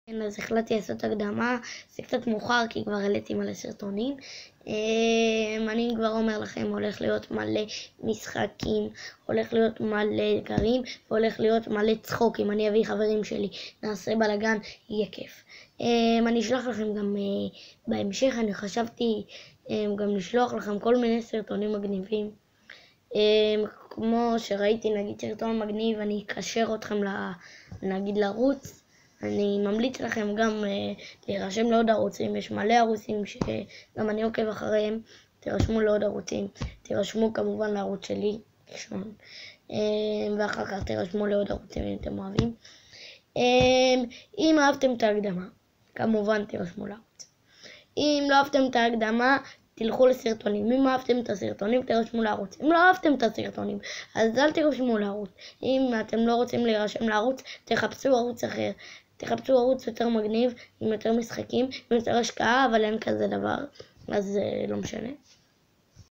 כן, אז החלטתי לעשות הקדמה, זה קצת מאוחר כי כבר העליתי מלא סרטונים. אני כבר אומר לכם, הולך להיות מלא משחקים, הולך להיות מלא אתגרים, והולך להיות מלא צחוקים. אני אביא חברים שלי, נעשה בלגן, יהיה כיף. אני אשלח לכם גם בהמשך, אני חשבתי גם לשלוח לכם כל מיני סרטונים מגניבים. כמו שראיתי, נגיד סרטון מגניב, אני אקשר אתכם נגיד לערוץ. אני ממליץ לכם גם להירשם לעוד ערוצים, יש מלא ערוצים שגם אני עוקב אחריהם, תירשמו לעוד ערוצים, תירשמו כמובן לערוץ שלי, ראשון, ואחר כך תירשמו לעוד ערוצים אם אתם אוהבים. אם אהבתם את ההקדמה, כמובן תירשמו לערוץ. אם לא אהבתם את ההקדמה, תלכו לסרטונים. אם אהבתם את הסרטונים, תירשמו לערוץ. אם לא אהבתם את הסרטונים, אז אל תירשמו לערוץ. אם אתם לא רוצים להירשם לערוץ, תחפשו ערוץ אחר. תחפשו ערוץ יותר מגניב, עם יותר משחקים, עם יותר השקעה, אבל אין כזה דבר, אז לא משנה.